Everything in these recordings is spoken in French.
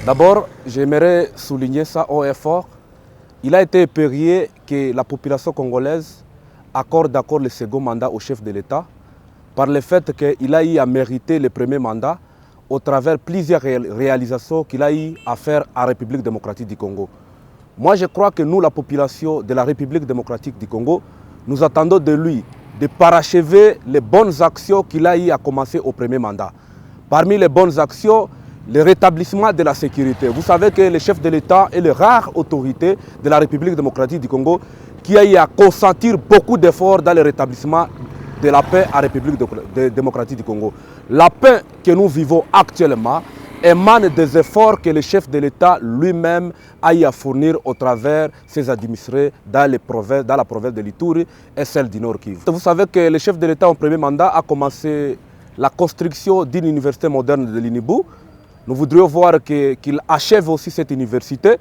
D'abord, j'aimerais souligner ça haut et fort. Il a été périé que la population congolaise accorde d'accord le second mandat au chef de l'État par le fait qu'il a eu à mériter le premier mandat au travers plusieurs réalisations qu'il a eu à faire à la République démocratique du Congo. Moi, je crois que nous, la population de la République démocratique du Congo, nous attendons de lui de parachever les bonnes actions qu'il a eu à commencer au premier mandat. Parmi les bonnes actions, le rétablissement de la sécurité. Vous savez que le chef de l'État est la rare autorité de la République démocratique du Congo qui a eu à consentir beaucoup d'efforts dans le rétablissement de la paix à la République démocratique du Congo. La paix que nous vivons actuellement émane des efforts que le chef de l'État lui-même a eu à fournir au travers ses administrés dans la province de l'Ituri et celle du Nord Kivu. Vous savez que le chef de l'État en premier mandat a commencé la construction d'une université moderne de l'Inibou. Nous voudrions voir qu'il achève aussi cette université.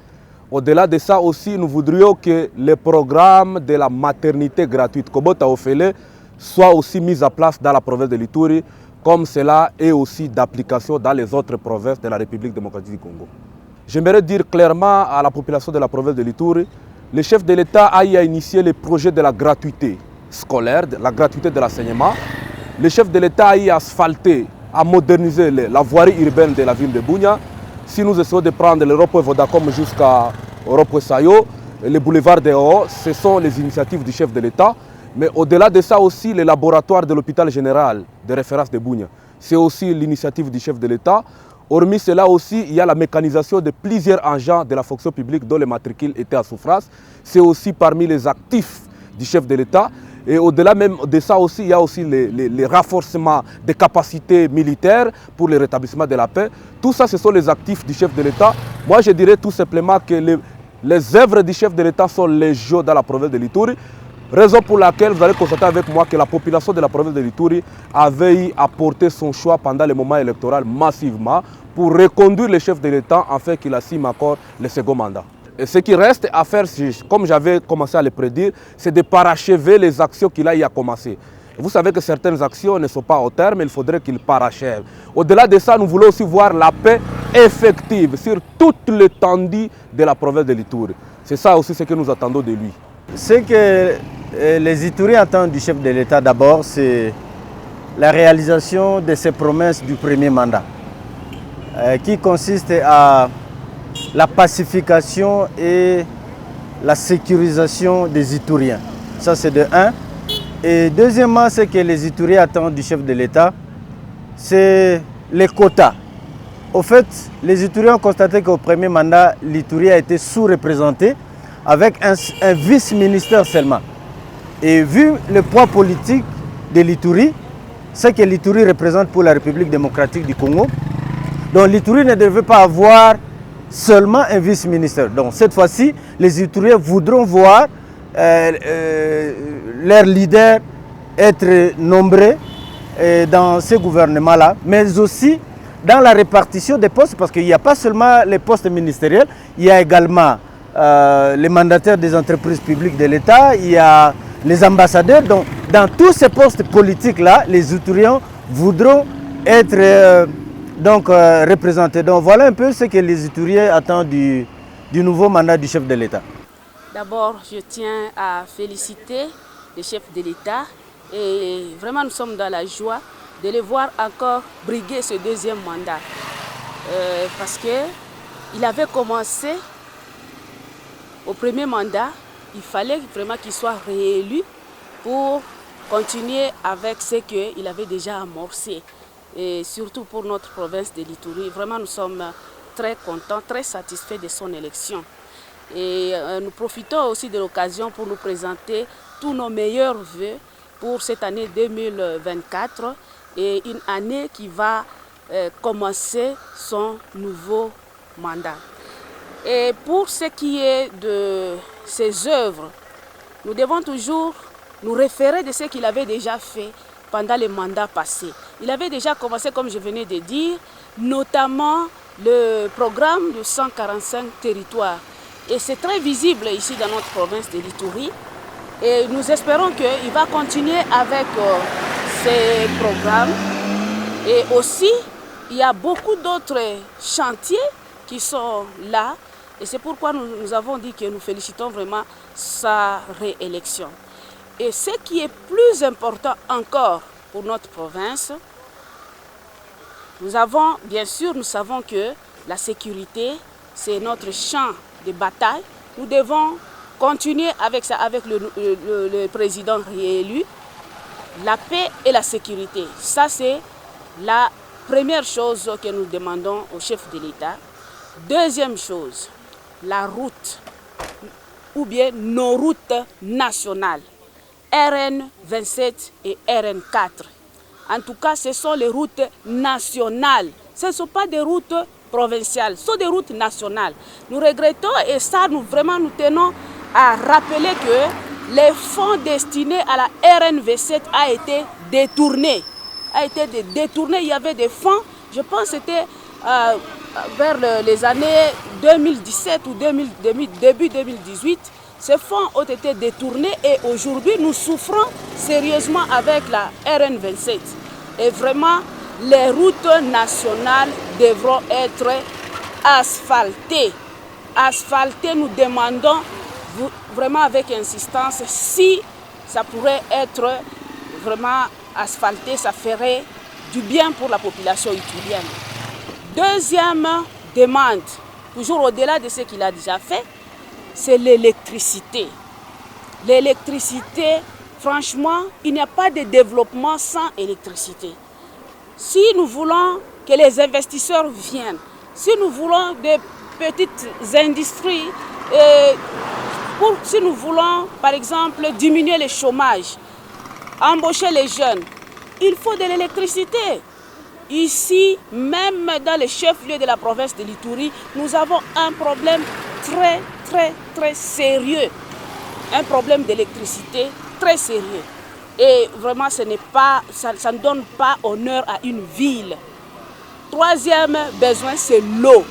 Au-delà de ça aussi, nous voudrions que le programme de la maternité gratuite Kobota Ofele soit aussi mis à place dans la province de l'Ituri, comme cela est aussi d'application dans les autres provinces de la République démocratique du Congo. J'aimerais dire clairement à la population de la province de l'Ituri, le chef de l'État a initié le projet de la gratuité scolaire, de la gratuité de l'enseignement. Le chef de l'État a asphalté, a modernisé la voirie urbaine de la ville de Bunia. Si nous essayons de prendre l'Europe Vodacom jusqu'à Europe Sayo, le boulevard des Hauts, ce sont les initiatives du chef de l'État. Mais au-delà de ça aussi, le laboratoire de l'hôpital général de référence de Bunia, c'est aussi l'initiative du chef de l'État. Hormis cela aussi, il y a la mécanisation de plusieurs agents de la fonction publique dont les matricules étaient à souffrance. C'est aussi parmi les actifs du chef de l'État. Et au-delà même de ça aussi, il y a aussi les renforcements des capacités militaires pour le rétablissement de la paix. Tout ça, ce sont les actifs du chef de l'État. Moi, je dirais tout simplement que les œuvres du chef de l'État sont légion dans la province de l'Ituri. Raison pour laquelle vous allez constater avec moi que la population de la province de l'Ituri avait apporté son choix pendant le moment électoral massivement pour reconduire le chef de l'État afin qu'il assume encore le second mandat. Et ce qui reste à faire, comme j'avais commencé à le prédire, c'est de parachever les actions qu'il a eu à commencer. Vous savez que certaines actions ne sont pas au terme, mais il faudrait qu'il parachève. Au-delà de ça, nous voulons aussi voir la paix effective sur toute l'étendue de la province de l'Ituri. C'est ça aussi ce que nous attendons de lui. Ce que les Ituriens attendent du chef de l'État d'abord, c'est la réalisation de ses promesses du premier mandat, qui consiste à la pacification et la sécurisation des Ituriens. Ça, c'est de un. Et deuxièmement, ce que les Ituriens attendent du chef de l'État, c'est les quotas. Au fait, les Ituriens ont constaté qu'au premier mandat, l'Ituri a été sous-représenté avec un vice-ministère seulement. Et vu le poids politique de l'Ituri, ce que l'Ituri représente pour la République démocratique du Congo, donc l'Ituri ne devait pas avoir seulement un vice-ministère. Donc cette fois-ci, les Ituriens voudront voir leurs leaders être nombreux dans ces gouvernements-là, mais aussi dans la répartition des postes, parce qu'il n'y a pas seulement les postes ministériels, il y a également les mandataires des entreprises publiques de l'État, il y a les ambassadeurs. Donc, dans tous ces postes politiques-là, les Ituriens voudront être représentés. Donc, voilà un peu ce que les Ituriens attendent du nouveau mandat du chef de l'État. D'abord, je tiens à féliciter le chef de l'État et vraiment nous sommes dans la joie de le voir encore briguer ce deuxième mandat. Parce qu'il avait commencé au premier mandat, il fallait vraiment qu'il soit réélu pour continuer avec ce qu'il avait déjà amorcé. Et surtout pour notre province de l'Ituri. Vraiment, nous sommes très contents, très satisfaits de son élection. Et nous profitons aussi de l'occasion pour nous présenter tous nos meilleurs vœux pour cette année 2024 et une année qui va commencer son nouveau mandat. Et pour ce qui est de ses œuvres, nous devons toujours nous référer de ce qu'il avait déjà fait pendant les mandats passés. Il avait déjà commencé, comme je venais de dire, notamment le programme de 145 territoires. Et c'est très visible ici dans notre province de l'Ituri. Et nous espérons qu'il va continuer avec ces programmes. Et aussi, il y a beaucoup d'autres chantiers qui sont là. Et c'est pourquoi nous avons dit que nous félicitons vraiment sa réélection. Et ce qui est plus important encore pour notre province, nous savons que la sécurité, c'est notre champ de bataille. Nous devons continuer avec ça, avec le président réélu. La paix et la sécurité, ça c'est la première chose que nous demandons au chef de l'État. Deuxième chose, la route, ou bien nos routes nationales, RN 27 et RN 4. En tout cas, ce sont les routes nationales. Ce ne sont pas des routes provinciales, ce sont des routes nationales. Nous regrettons et ça, nous tenons à rappeler que les fonds destinés à la RN27 a été détournés. Il y avait des fonds, je pense que c'était vers les années 2017 ou début 2018. Ces fonds ont été détournés et aujourd'hui nous souffrons sérieusement avec la RN27. Et vraiment, les routes nationales devront être asphaltées. Asphaltées, nous demandons vraiment avec insistance, si ça pourrait être vraiment asphalté, ça ferait du bien pour la population iturienne. Deuxième demande, toujours au-delà de ce qu'il a déjà fait, c'est l'électricité. L'électricité, franchement, il n'y a pas de développement sans électricité. Si nous voulons que les investisseurs viennent, si nous voulons des petites industries, si nous voulons, par exemple, diminuer le chômage, embaucher les jeunes, il faut de l'électricité. Ici, même dans les chefs-lieux de la province de l'Ituri, nous avons un problème très sérieux. Un problème d'électricité très sérieux. Et vraiment, ça ne donne pas honneur à une ville. Troisième besoin, c'est l'eau.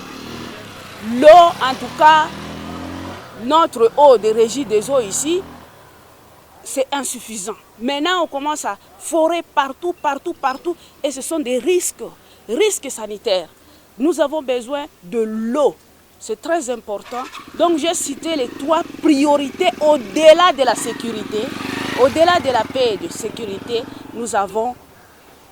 L'eau, en tout cas, notre eau de régie des eaux ici, c'est insuffisant. Maintenant, on commence à forer partout, et ce sont des risques sanitaires. Nous avons besoin de l'eau. C'est très important. Donc, j'ai cité les 3 priorités au-delà de la sécurité, au-delà de la paix et de sécurité. Nous avons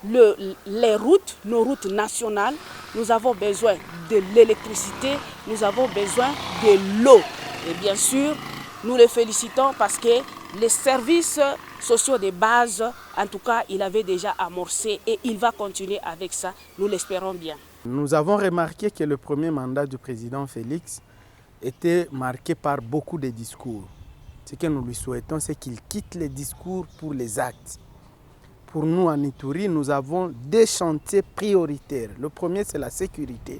les routes, nos routes nationales. Nous avons besoin de l'électricité. Nous avons besoin de l'eau. Et bien sûr, nous les félicitons parce que les services sociaux de base, en tout cas, il avait déjà amorcé et il va continuer avec ça. Nous l'espérons bien. Nous avons remarqué que le premier mandat du président Félix était marqué par beaucoup de discours. Ce que nous lui souhaitons, c'est qu'il quitte les discours pour les actes. Pour nous, en Ituri, nous avons 2 chantiers prioritaires. Le premier, c'est la sécurité.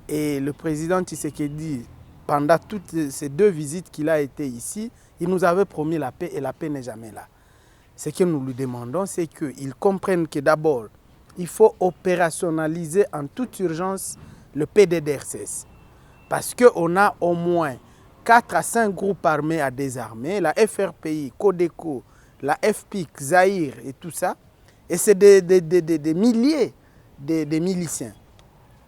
Et le président Tshisekedi, pendant toutes ces 2 visites qu'il a été ici, il nous avait promis la paix et la paix n'est jamais là. Ce que nous lui demandons, c'est qu'il comprenne que d'abord, il faut opérationnaliser en toute urgence le PDDRCS. Parce qu'on a au moins 4 à 5 groupes armés à désarmer, la FRPI, Codeco, la FPIC, Zaïre et tout ça. Et c'est des milliers de miliciens.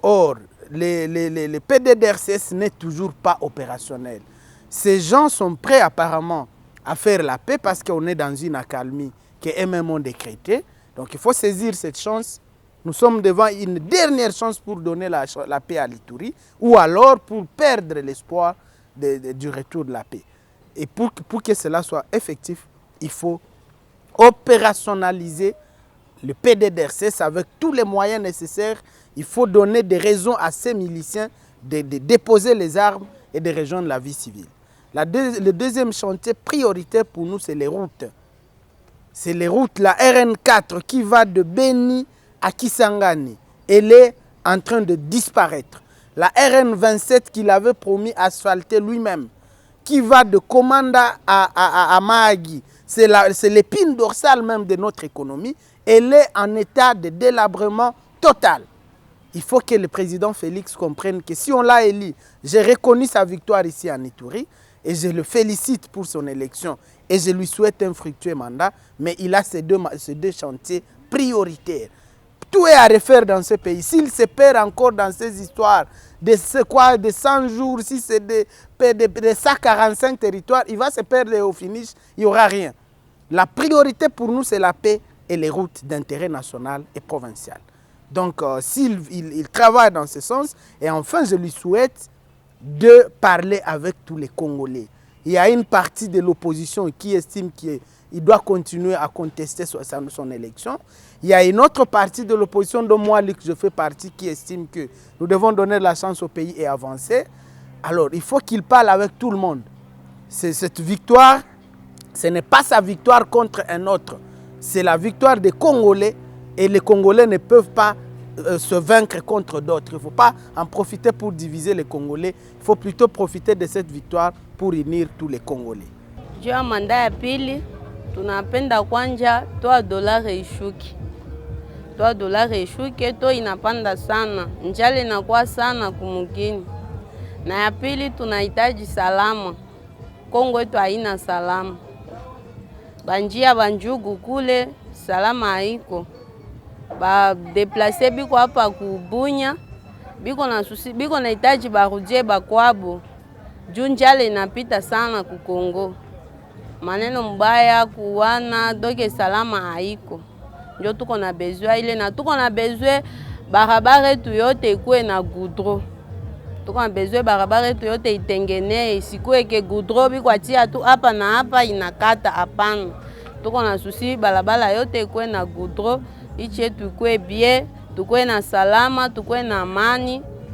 Or, le PDDRCS n'est toujours pas opérationnel. Ces gens sont prêts apparemment à faire la paix parce qu'on est dans une accalmie qu'eux-mêmes ont décrétée. Donc il faut saisir cette chance. Nous sommes devant une dernière chance pour donner la paix à l'Ituri ou alors pour perdre l'espoir du retour de la paix. Et pour que cela soit effectif, il faut opérationnaliser le PDDRCS avec tous les moyens nécessaires. Il faut donner des raisons à ces miliciens de déposer les armes et de rejoindre la vie civile. Le deuxième chantier prioritaire pour nous, c'est les routes. C'est les routes, la RN4 qui va de Beni à Kisangani. Elle est en train de disparaître. La RN27 qu'il avait promis asphalter lui-même, qui va de Komanda à Mahagi. C'est l'épine dorsale même de notre économie. Elle est en état de délabrement total. Il faut que le président Félix comprenne que si on l'a élu, j'ai reconnu sa victoire ici en Ituri et je le félicite pour son élection et je lui souhaite un fructueux mandat, mais il a ces deux chantiers prioritaires. tout est à refaire dans ce pays. S'il se perd encore dans ces histoires de 100 jours, si c'est de 145 territoires, il va se perdre et au finish, il n'y aura rien. La priorité pour nous, c'est la paix et les routes d'intérêt national et provincial. Donc, s'il travaille dans ce sens, et enfin, je lui souhaite de parler avec tous les Congolais. Il y a une partie de l'opposition qui estime qu'il doit continuer à contester son élection. Il y a une autre partie de l'opposition dont moi, Luc, je fais partie, qui estime que nous devons donner la chance au pays et avancer. Alors, il faut qu'il parle avec tout le monde. Cette victoire, ce n'est pas sa victoire contre un autre. C'est la victoire des Congolais et les Congolais ne peuvent pas se vaincre contre d'autres. Il ne faut pas en profiter pour diviser les Congolais. Il faut plutôt profiter de cette victoire pour unir tous les Congolais. Juu ya manda ya pili, tunapenda kwanja toa dolari ishuki. Toa dolari ishuke, to inapanda sana. Njale inakuwa sana kumugini. Na ya pili tunahitaji salama. Kongo yetu haina salama. Banjia banjugu kule salama haiko. Ba deplace biko hapa kubunya. Biko na hitaji barudie bakwabo. Juu njale inapita sana ku Kongo. Maneno mbaya kuwana doke salama haiko. Njo tuko na bezwe ile na tuko na bezwe barabara yetu yote ikuwe na goudron. Tuko na bezwe barabara yetu yote itengene isikuwe ke goudron bikwatia tu hapa na hapa inakata hapana. Tuko na susi barabara yote ikuwe na goudron, ichi yetu ikuwe bien, tukuwe na salama, tukuwe na amani,